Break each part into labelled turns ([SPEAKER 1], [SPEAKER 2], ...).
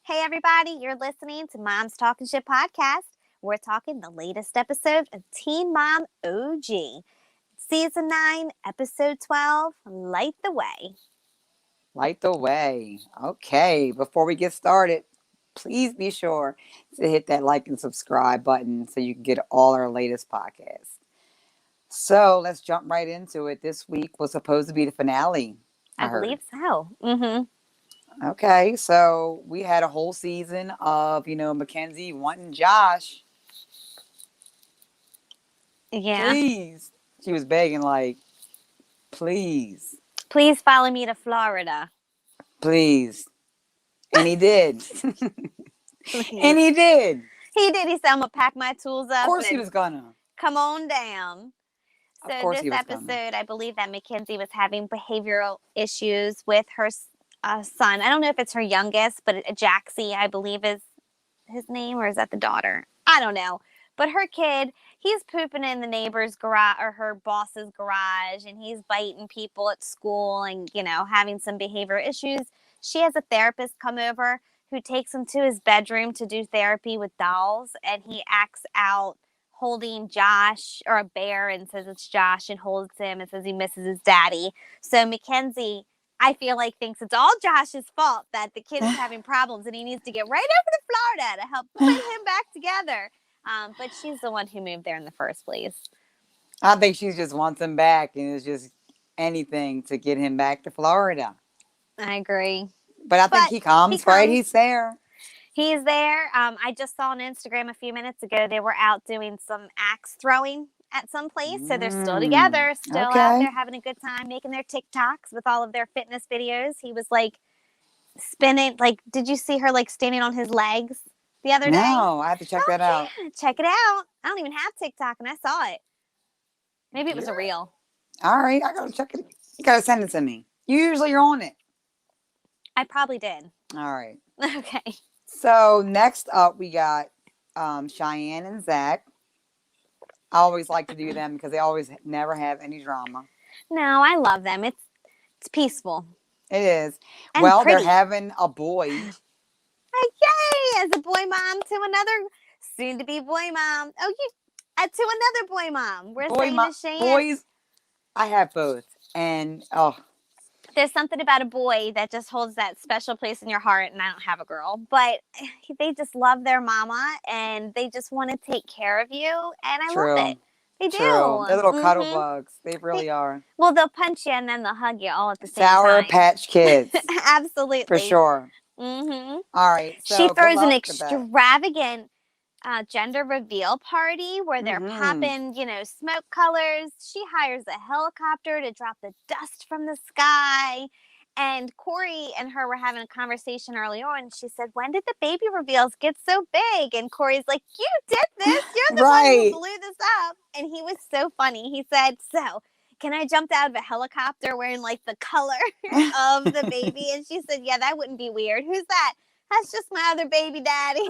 [SPEAKER 1] Hey, everybody, you're listening to Mom's Talking Shit podcast. We're talking the latest episode of Teen Mom OG, Season 9, Episode 12, Light the Way.
[SPEAKER 2] Light the way. Okay, before we get started, please be sure to hit that like and subscribe button so you can get all our latest podcasts. So let's jump right into it. This week was supposed to be the finale,
[SPEAKER 1] I
[SPEAKER 2] I heard.
[SPEAKER 1] believe so. Mm-hmm.
[SPEAKER 2] Okay, so we had a whole season of, Mackenzie wanting Josh.
[SPEAKER 1] Yeah.
[SPEAKER 2] Please. She was begging, like, please,
[SPEAKER 1] Please follow me to Florida.
[SPEAKER 2] please. And he did.
[SPEAKER 1] Please.
[SPEAKER 2] And he did.
[SPEAKER 1] He did. He said, I'm going to pack my tools
[SPEAKER 2] Of
[SPEAKER 1] up
[SPEAKER 2] course he
[SPEAKER 1] and
[SPEAKER 2] was gonna.
[SPEAKER 1] come on down.
[SPEAKER 2] Of
[SPEAKER 1] So
[SPEAKER 2] course
[SPEAKER 1] this
[SPEAKER 2] he was gonna.
[SPEAKER 1] episode, I believe that Mackenzie was having behavioral issues with her son. I don't know if it's her youngest, but Jaxie, I believe, is his name, or is that the daughter? I don't know. But her kid, he's pooping in the neighbor's garage or her boss's garage, and he's biting people at school and, having some behavioral issues. She has a therapist come over who takes him to his bedroom to do therapy with dolls, and he acts out holding Josh or a bear and says it's Josh and holds him and says he misses his daddy. So Mackenzie, I feel like, thinks it's all Josh's fault that the kid is having problems and he needs to get right over to Florida to help put him back together. But she's the one who moved there in the first place.
[SPEAKER 2] I think she just wants him back and it's just anything to get him back to Florida.
[SPEAKER 1] I agree.
[SPEAKER 2] But I think he comes, right? He's there.
[SPEAKER 1] He's there. I just saw on Instagram a few minutes ago they were out doing some axe throwing at some place. So they're still together, still out there having a good time, making their TikToks with all of their fitness videos. He was like spinning, like, did you see her like standing on his legs the other day?
[SPEAKER 2] No, I have to check that out.
[SPEAKER 1] Check it out. I don't even have TikTok and I saw it. Maybe it was a reel.
[SPEAKER 2] All right, I gotta check it. You gotta send it to me. Usually you're on it.
[SPEAKER 1] I probably did.
[SPEAKER 2] All right.
[SPEAKER 1] Okay.
[SPEAKER 2] So next up we got Cheyenne and Zach. I always like to do them because they always never have any drama.
[SPEAKER 1] No, I love them. It's peaceful.
[SPEAKER 2] It is.
[SPEAKER 1] And
[SPEAKER 2] well,
[SPEAKER 1] pretty.
[SPEAKER 2] They're having a boy.
[SPEAKER 1] Yay! As a boy mom to another soon-to-be boy mom. Oh, to another boy mom. We're saying to Cheyenne.
[SPEAKER 2] Boys, I have both. And,
[SPEAKER 1] there's something about a boy that just holds that special place in your heart, and I don't have a girl, but they just love their mama, and they just want to take care of you, and I love it. They do.
[SPEAKER 2] They're little cuddle bugs. They really are.
[SPEAKER 1] Well, they'll punch you, and then they'll hug you all at the same
[SPEAKER 2] Sour
[SPEAKER 1] time.
[SPEAKER 2] Patch Kids.
[SPEAKER 1] Absolutely.
[SPEAKER 2] For sure.
[SPEAKER 1] Mm-hmm.
[SPEAKER 2] All right. So
[SPEAKER 1] she throws an extravagant gender reveal party where they're popping, smoke colors. She hires a helicopter to drop the dust from the sky. And Corey and her were having a conversation earlier on. She said, when did the baby reveals get so big? And Corey's like, you did this. You're the one who blew this up. And he was so funny. He said, so can I jump out of a helicopter wearing like the color of the baby? And she said, yeah, that wouldn't be weird. Who's that? That's just my other baby daddy.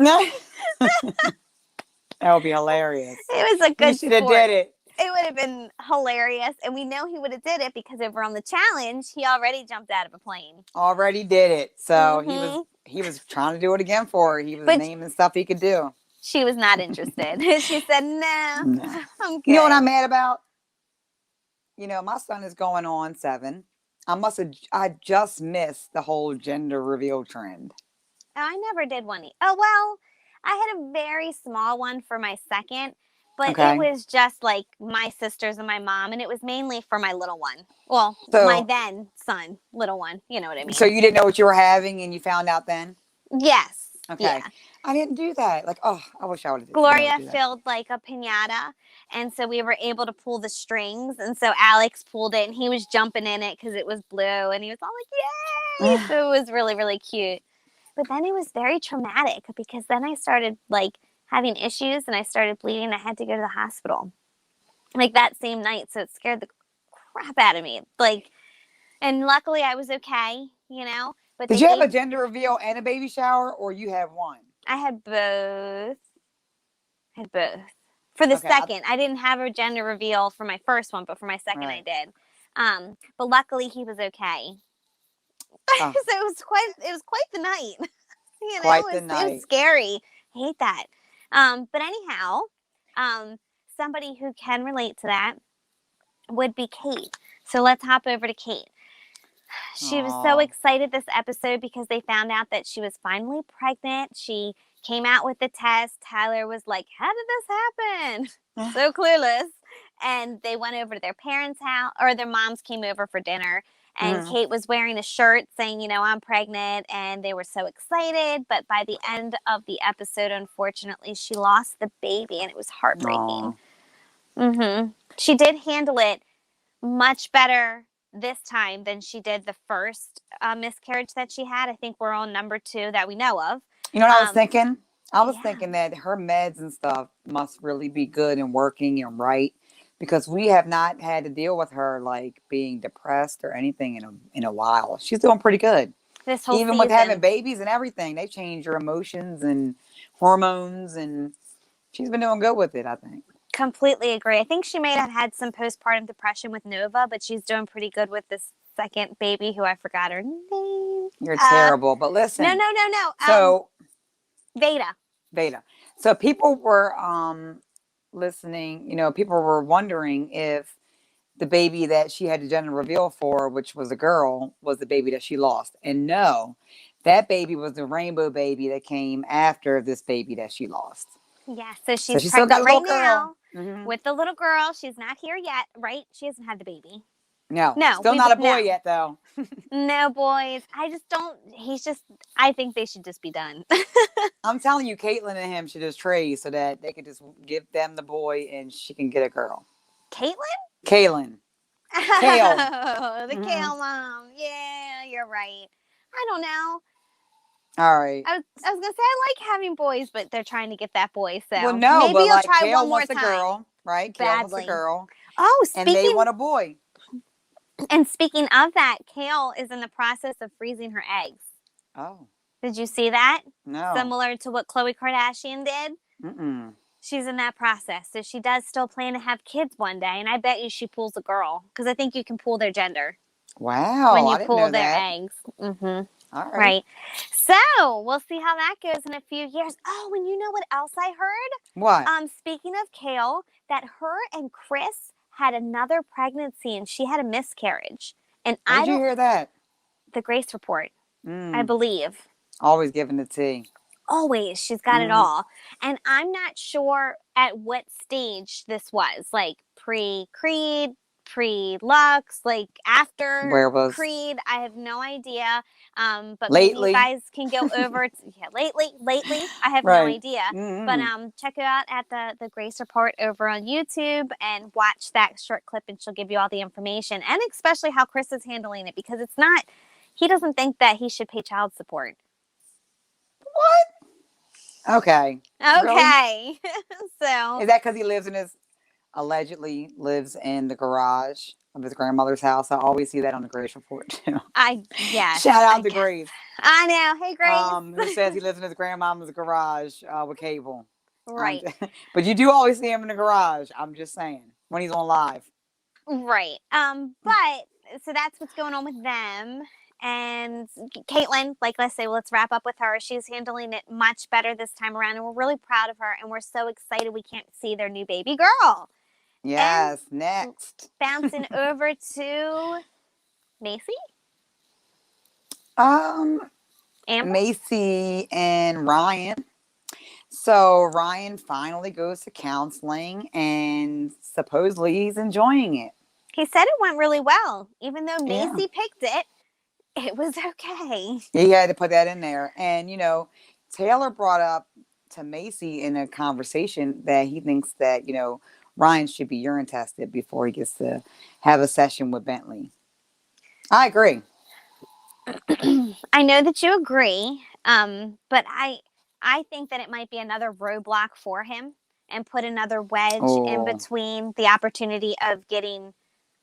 [SPEAKER 2] That would be hilarious.
[SPEAKER 1] It was a good
[SPEAKER 2] You should have did it.
[SPEAKER 1] It would have been hilarious. And we know he would have did it because over on the challenge, he already jumped out of a plane.
[SPEAKER 2] Already did it. So he was trying to do it again for her. He was naming stuff he could do.
[SPEAKER 1] She was not interested. She said, no, I'm good.
[SPEAKER 2] You know what I'm mad about? My son is going on 7. I just missed the whole gender reveal trend.
[SPEAKER 1] I never did one. Oh, well, I had a very small one for my second, but it was just like my sisters and my mom, and it was mainly for my little one. Well, my then son, little one. You know what I mean?
[SPEAKER 2] So you didn't know what you were having, and you found out then?
[SPEAKER 1] Yes.
[SPEAKER 2] Okay.
[SPEAKER 1] Yeah.
[SPEAKER 2] I didn't do that. Like, I wish I would have.
[SPEAKER 1] Gloria filled like a piñata, and so we were able to pull the strings, and so Alex pulled it, and he was jumping in it because it was blue, and he was all like, yay! So it was really, really cute. But then it was very traumatic because then I started like having issues and I started bleeding. I had to go to the hospital like that same night. So it scared the crap out of me. And luckily I was okay, But
[SPEAKER 2] did you have a gender reveal and a baby shower, or you have one?
[SPEAKER 1] I had both. For the second, I didn't have a gender reveal for my first one, but for my second I did. But luckily he was okay. So it was quite the night.
[SPEAKER 2] Quite the
[SPEAKER 1] It was
[SPEAKER 2] night.
[SPEAKER 1] scary. I hate that. But anyhow, somebody who can relate to that would be Kate. So let's hop over to Kate. She was so
[SPEAKER 2] Oh.
[SPEAKER 1] excited this episode because they found out that she was finally pregnant. She came out with the test. Tyler was like, "How did this happen?" So clueless. And they went over to their parents' house, or their moms came over for dinner. And Kate was wearing a shirt saying, I'm pregnant. And they were so excited. But by the end of the episode, unfortunately, she lost the baby and it was heartbreaking.
[SPEAKER 2] Oh.
[SPEAKER 1] She did handle it much better this time than she did the first miscarriage that she had. I think we're on number 2 that we know of.
[SPEAKER 2] You know what I was thinking? I was
[SPEAKER 1] Yeah.
[SPEAKER 2] thinking that her meds and stuff must really be good and working and right, because we have not had to deal with her like being depressed or anything in a while. She's doing pretty good.
[SPEAKER 1] This whole
[SPEAKER 2] Even with having
[SPEAKER 1] season.
[SPEAKER 2] babies and everything, they change your emotions and hormones, and she's been doing good with it, I think.
[SPEAKER 1] Completely agree. I think she may have had some postpartum depression with Nova, but she's doing pretty good with this second baby who I forgot her name.
[SPEAKER 2] You're terrible, but listen.
[SPEAKER 1] No.
[SPEAKER 2] So
[SPEAKER 1] Veda.
[SPEAKER 2] Veda. So people were listening, people were wondering if the baby that she had the gender reveal for, which was a girl, was the baby that she lost. And no, that baby was the rainbow baby that came after this baby that she lost.
[SPEAKER 1] Yeah, so
[SPEAKER 2] So
[SPEAKER 1] she's
[SPEAKER 2] she still got
[SPEAKER 1] pregnant
[SPEAKER 2] a little
[SPEAKER 1] right
[SPEAKER 2] girl.
[SPEAKER 1] now with the little girl. She's not here yet, right? She hasn't had the baby.
[SPEAKER 2] No,
[SPEAKER 1] No,
[SPEAKER 2] still not a boy yet, though.
[SPEAKER 1] No, boys. I just don't. I think they should just be done.
[SPEAKER 2] I'm telling you, Caitlin and him should just trade so that they could just give them the boy and she can get a girl.
[SPEAKER 1] Caitlin?
[SPEAKER 2] Kaylin. Kale.
[SPEAKER 1] The Kale mom. Yeah, you're right. I don't know.
[SPEAKER 2] All right.
[SPEAKER 1] I was gonna say I like having boys, but they're trying to get that boy. So
[SPEAKER 2] Well, no,
[SPEAKER 1] maybe
[SPEAKER 2] but
[SPEAKER 1] you'll
[SPEAKER 2] like
[SPEAKER 1] try
[SPEAKER 2] Kale
[SPEAKER 1] one more
[SPEAKER 2] wants a
[SPEAKER 1] time.
[SPEAKER 2] girl, right? Kale wants
[SPEAKER 1] Badly.
[SPEAKER 2] a girl.
[SPEAKER 1] Oh,
[SPEAKER 2] and they want a boy.
[SPEAKER 1] And speaking of that, Kale is in the process of freezing her eggs.
[SPEAKER 2] Oh.
[SPEAKER 1] Did you see that?
[SPEAKER 2] No.
[SPEAKER 1] Similar to what Khloe Kardashian did.
[SPEAKER 2] Mm-mm.
[SPEAKER 1] She's in that process. So she does still plan to have kids one day. And I bet you she pulls a girl. Because I think you can pull their gender.
[SPEAKER 2] Wow.
[SPEAKER 1] When you
[SPEAKER 2] I didn't
[SPEAKER 1] pull
[SPEAKER 2] know
[SPEAKER 1] their
[SPEAKER 2] that.
[SPEAKER 1] eggs.
[SPEAKER 2] All right.
[SPEAKER 1] Right. So we'll see how that goes in a few years. Oh, and you know what else I heard?
[SPEAKER 2] What?
[SPEAKER 1] Speaking of Kale, that her and Chris had another pregnancy and she had a miscarriage. And
[SPEAKER 2] Where did you hear that?
[SPEAKER 1] The Grace Report, I believe.
[SPEAKER 2] Always giving the tea.
[SPEAKER 1] Always. She's got it all. And I'm not sure at what stage this was. Like pre-Creed, pre-Lux, like after Creed. I have no idea. But maybe you guys can go over to, lately. I have no idea. But check it out at the Grace Report over on YouTube and watch that short clip and she'll give you all the information. And especially how Chris is handling it, because he doesn't think that he should pay child support.
[SPEAKER 2] What? Okay.
[SPEAKER 1] Really? So
[SPEAKER 2] is that because he allegedly lives in the garage of his grandmother's house? I always see that on the Grace Report too. Shout out to Grace.
[SPEAKER 1] I know. Hey, Grace.
[SPEAKER 2] Who says he lives in his grandmama's garage with cable.
[SPEAKER 1] Right.
[SPEAKER 2] But you do always see him in the garage. I'm just saying. When he's on live.
[SPEAKER 1] Right. But so that's what's going on with them. And Caitlin, like let's wrap up with her. She's handling it much better this time around, and we're really proud of her. And we're so excited we can't see their new baby girl.
[SPEAKER 2] Yes, and next.
[SPEAKER 1] Bouncing over to Macy.
[SPEAKER 2] Amber? Macy and Ryan. So Ryan finally goes to counseling, and supposedly he's enjoying it.
[SPEAKER 1] He said it went really well, even though Macy picked it. It was okay.
[SPEAKER 2] He had to put that in there. And, Taylor brought up to Macy in a conversation that he thinks that, Ryan should be urine tested before he gets to have a session with Bentley. I agree.
[SPEAKER 1] I know that you agree, but I think that it might be another roadblock for him and put another wedge in between the opportunity of getting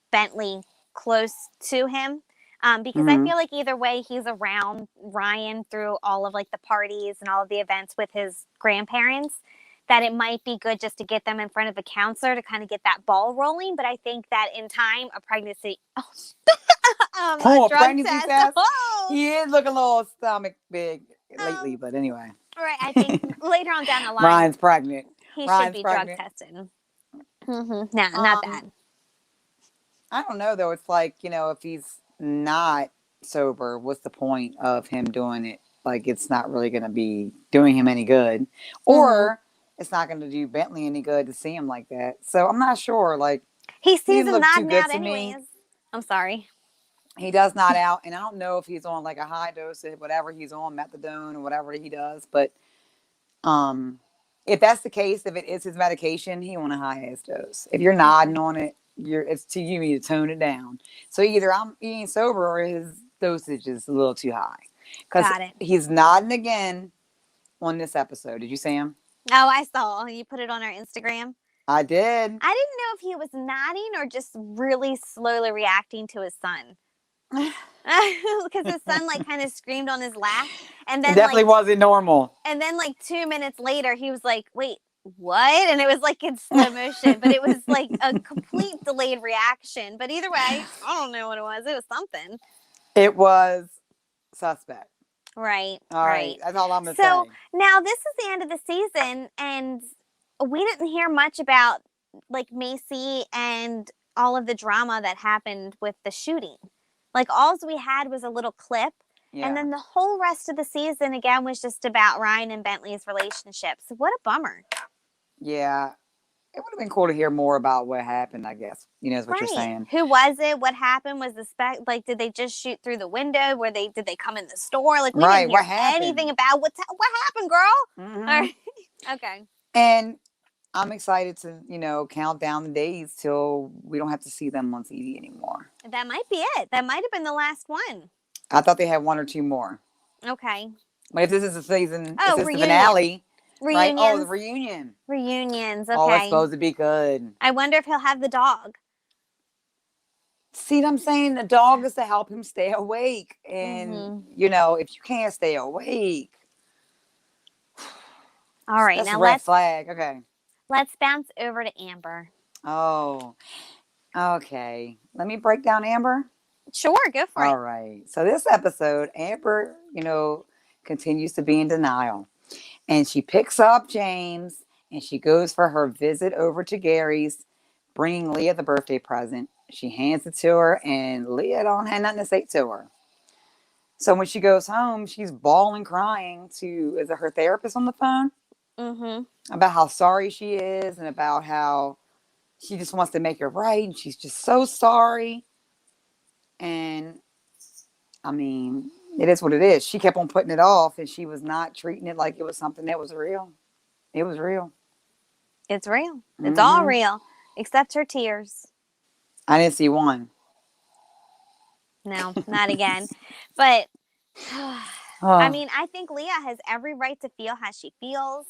[SPEAKER 1] Bentley close to him. Because I feel like either way he's around Ryan through all of like the parties and all of the events with his grandparents, that it might be good just to get them in front of a counselor to kind of get that ball rolling. But I think that in time, a pregnancy, a drug
[SPEAKER 2] pregnancy
[SPEAKER 1] test.
[SPEAKER 2] test. He is looking a little stomach big. lately, but anyway.
[SPEAKER 1] All right. I think later on down the line,
[SPEAKER 2] Ryan's pregnant.
[SPEAKER 1] he should
[SPEAKER 2] Ryan's
[SPEAKER 1] be drug
[SPEAKER 2] pregnant.
[SPEAKER 1] tested. No, not that.
[SPEAKER 2] Um, I don't know though. It's like, if he's not sober, what's the point of him doing it? Like, it's not really going to be doing him any good,
[SPEAKER 1] Hmm.
[SPEAKER 2] or it's not going to do Bentley any good to see him like that. So I'm not sure. Like,
[SPEAKER 1] He
[SPEAKER 2] he
[SPEAKER 1] sees
[SPEAKER 2] didn't
[SPEAKER 1] him
[SPEAKER 2] look too
[SPEAKER 1] nodding
[SPEAKER 2] good
[SPEAKER 1] out
[SPEAKER 2] to me.
[SPEAKER 1] anyways. I'm sorry.
[SPEAKER 2] He does not out, and I don't know if he's on like a high dose of whatever he's on, methadone or whatever he does. But um, if that's the case, if it is his medication, he on a high ass dose. If you're nodding
[SPEAKER 1] Okay.
[SPEAKER 2] on it, it's to you need to tone it down. So either I'm eating sober or his dosage is a little too high, because
[SPEAKER 1] Got it.
[SPEAKER 2] he's nodding again on this episode. Did you see him?
[SPEAKER 1] Oh, I saw. You put it on our Instagram.
[SPEAKER 2] I did.
[SPEAKER 1] I didn't know if he was nodding or just really slowly reacting to his son. Because his son like kind of screamed on his lap, and
[SPEAKER 2] It
[SPEAKER 1] then
[SPEAKER 2] definitely wasn't normal.
[SPEAKER 1] 2 minutes later he was like, "Wait, what?" And it was like in slow motion, but it was like a complete delayed reaction. But either way, I don't know what it was. It was something.
[SPEAKER 2] It was suspect.
[SPEAKER 1] Right,
[SPEAKER 2] All right,
[SPEAKER 1] right.
[SPEAKER 2] that's all I'm gonna
[SPEAKER 1] So
[SPEAKER 2] say.
[SPEAKER 1] now this is the end of the season, and we didn't hear much about like Macy and all of the drama that happened with the shooting. Like all we had was a little clip, and
[SPEAKER 2] Yeah.
[SPEAKER 1] then the whole rest of the season again was just about Ryan and Bentley's relationship. So what a bummer.
[SPEAKER 2] Yeah. It would have been cool to hear more about what happened, I guess. Is what you're
[SPEAKER 1] Right.
[SPEAKER 2] saying.
[SPEAKER 1] Who was it? What happened? Was the like did they just shoot through the window? Did they come in the store? Like we
[SPEAKER 2] Right.
[SPEAKER 1] didn't
[SPEAKER 2] What
[SPEAKER 1] hear
[SPEAKER 2] happened?
[SPEAKER 1] anything about what happened, girl. All
[SPEAKER 2] Hmm.
[SPEAKER 1] right. Okay.
[SPEAKER 2] And I'm excited to, count down the days till we don't have to see them on TV anymore.
[SPEAKER 1] That might be it. That might have been the last one.
[SPEAKER 2] I thought they had one or two more.
[SPEAKER 1] Okay.
[SPEAKER 2] But if this is the season, if
[SPEAKER 1] Oh,
[SPEAKER 2] this is the
[SPEAKER 1] reunion.
[SPEAKER 2] finale, right? Oh, the
[SPEAKER 1] Reunions.
[SPEAKER 2] reunion.
[SPEAKER 1] Reunions.
[SPEAKER 2] Oh, it's
[SPEAKER 1] Okay.
[SPEAKER 2] supposed to be good.
[SPEAKER 1] I wonder if he'll have the dog.
[SPEAKER 2] See what I'm saying? The dog is to help him stay awake. And,
[SPEAKER 1] Mhm.
[SPEAKER 2] if you can't stay awake,
[SPEAKER 1] All right.
[SPEAKER 2] that's a
[SPEAKER 1] Now
[SPEAKER 2] red flag. Okay.
[SPEAKER 1] let's bounce over to Amber.
[SPEAKER 2] Oh, okay. Let me break down Amber.
[SPEAKER 1] Sure, go for it.
[SPEAKER 2] All right. So this episode, Amber, continues to be in denial. And she picks up James and she goes for her visit over to Gary's, bringing Leah the birthday present. She hands it to her, and Leah don't have nothing to say to her. So when she goes home, she's bawling, crying to, is it her therapist on the phone?
[SPEAKER 1] Mhm.
[SPEAKER 2] About how sorry she is and about how she just wants to make it right. And she's just so sorry. And I mean, it is what it is. She kept on putting it off and she was not treating it like it was something that was real. It was real.
[SPEAKER 1] It's real. It's all
[SPEAKER 2] Hmm.
[SPEAKER 1] real, except her tears.
[SPEAKER 2] I didn't see one.
[SPEAKER 1] No, not again. But I
[SPEAKER 2] Oh,
[SPEAKER 1] mean, I think Leah has every right to feel how she feels.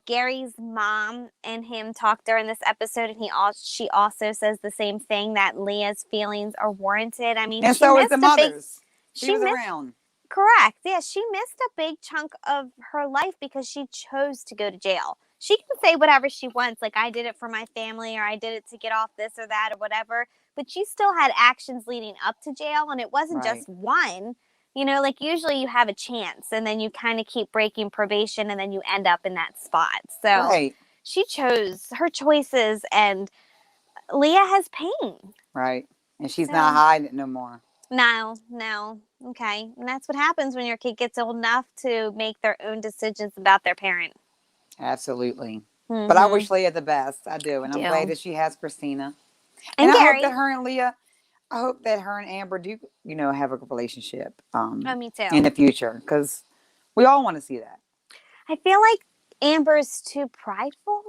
[SPEAKER 1] Gary's mom and him talked during this episode, and she also says the same thing, that Leah's feelings are warranted. I mean,
[SPEAKER 2] and so is the mother's. She
[SPEAKER 1] she
[SPEAKER 2] was
[SPEAKER 1] missed
[SPEAKER 2] around.
[SPEAKER 1] correct, yeah, she missed a big chunk of her life because she chose to go to jail. She can say whatever she wants, like I did it for my family or I did it to get off this or that or whatever, but she still had actions leading up to jail, and it wasn't
[SPEAKER 2] Right.
[SPEAKER 1] just one. Like usually you have a chance and then you kind of keep breaking probation and then you end up in that spot. So
[SPEAKER 2] Right.
[SPEAKER 1] she chose her choices, and Leah has pain.
[SPEAKER 2] Right. And she's not
[SPEAKER 1] So
[SPEAKER 2] hiding it no more.
[SPEAKER 1] no, no. Okay. And that's what happens when your kid gets old enough to make their own decisions about their parent.
[SPEAKER 2] Absolutely. But I
[SPEAKER 1] Mm-hmm.
[SPEAKER 2] wish Leah the best. I do. And I'm glad
[SPEAKER 1] Do.
[SPEAKER 2] that she has Christina. And
[SPEAKER 1] And
[SPEAKER 2] I hope that
[SPEAKER 1] Gary.
[SPEAKER 2] her and Leah, I hope that her and Amber do, have a good relationship
[SPEAKER 1] Oh, me
[SPEAKER 2] in
[SPEAKER 1] too.
[SPEAKER 2] the future. Because we all want to see that.
[SPEAKER 1] I feel like Amber's too prideful.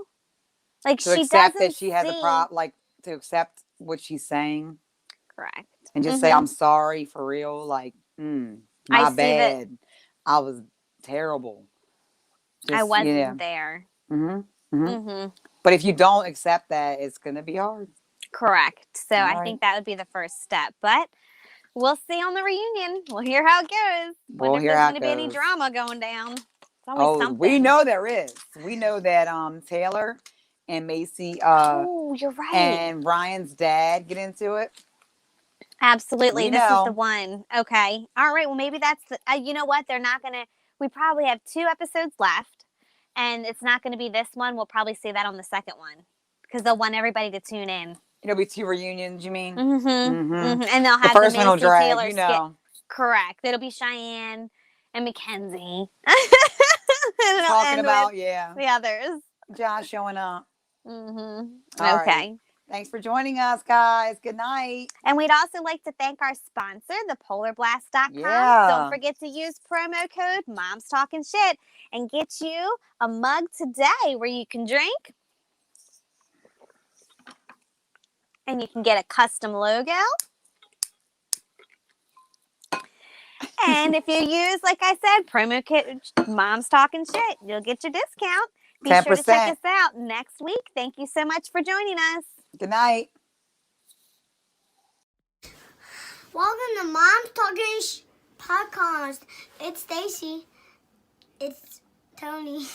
[SPEAKER 1] Like
[SPEAKER 2] To
[SPEAKER 1] she
[SPEAKER 2] accept that
[SPEAKER 1] doesn't
[SPEAKER 2] she has a
[SPEAKER 1] see.
[SPEAKER 2] problem, like to accept what she's saying
[SPEAKER 1] Correct.
[SPEAKER 2] and just say,
[SPEAKER 1] Mm-hmm.
[SPEAKER 2] I'm sorry for real. Like,
[SPEAKER 1] I
[SPEAKER 2] my
[SPEAKER 1] see that
[SPEAKER 2] bad. I was terrible.
[SPEAKER 1] I
[SPEAKER 2] Just, yeah.
[SPEAKER 1] wasn't there.
[SPEAKER 2] Hmm. Hmm.
[SPEAKER 1] Mm-hmm.
[SPEAKER 2] But if you don't accept that, it's going to be hard.
[SPEAKER 1] Correct. So
[SPEAKER 2] All
[SPEAKER 1] I
[SPEAKER 2] right.
[SPEAKER 1] think that would be the first step. But we'll see on the reunion. We'll hear how it goes.
[SPEAKER 2] We'll
[SPEAKER 1] Wonder if
[SPEAKER 2] hear
[SPEAKER 1] there's
[SPEAKER 2] how
[SPEAKER 1] going
[SPEAKER 2] it
[SPEAKER 1] to be any
[SPEAKER 2] goes.
[SPEAKER 1] drama going down. It's always
[SPEAKER 2] Oh, we
[SPEAKER 1] something.
[SPEAKER 2] know there is. We know that Taylor and Macy
[SPEAKER 1] Oh, you're right.
[SPEAKER 2] and Ryan's dad get into it.
[SPEAKER 1] Absolutely.
[SPEAKER 2] We
[SPEAKER 1] This is the
[SPEAKER 2] know.
[SPEAKER 1] one. Okay. All right. Well, maybe that's the, you know what? They're not going to, We probably have 2 episodes left, and it's not going to be this one. We'll probably see that on the second one because they'll want everybody to tune in.
[SPEAKER 2] It'll be 2 reunions, you mean?
[SPEAKER 1] Mm-hmm.
[SPEAKER 2] Mm-hmm.
[SPEAKER 1] Mm-hmm. And they'll
[SPEAKER 2] The
[SPEAKER 1] have
[SPEAKER 2] first
[SPEAKER 1] the
[SPEAKER 2] one will
[SPEAKER 1] Macy
[SPEAKER 2] drag,
[SPEAKER 1] Taylor
[SPEAKER 2] you
[SPEAKER 1] skit.
[SPEAKER 2] know.
[SPEAKER 1] Correct. It'll be Cheyenne and Mackenzie. And it'll
[SPEAKER 2] Talking
[SPEAKER 1] end
[SPEAKER 2] about,
[SPEAKER 1] with
[SPEAKER 2] yeah,
[SPEAKER 1] the others.
[SPEAKER 2] Josh showing up.
[SPEAKER 1] Mm-hmm.
[SPEAKER 2] All
[SPEAKER 1] Okay.
[SPEAKER 2] right. Thanks for joining us, guys. Good night.
[SPEAKER 1] And we'd also like to thank our sponsor, thepolarblast.com.
[SPEAKER 2] Yeah.
[SPEAKER 1] Don't forget to use promo code Mom's Talking Shit and get you a mug today where you can drink and you can get a custom logo. And if you use, like I said, promo code Mom's Talking Shit, you'll get your discount. Be
[SPEAKER 2] 10%.
[SPEAKER 1] sure to check us out next week. Thank you so much for joining us.
[SPEAKER 2] Good night.
[SPEAKER 3] Welcome to Mom's Talking Podcast. It's Stacy. It's Tony.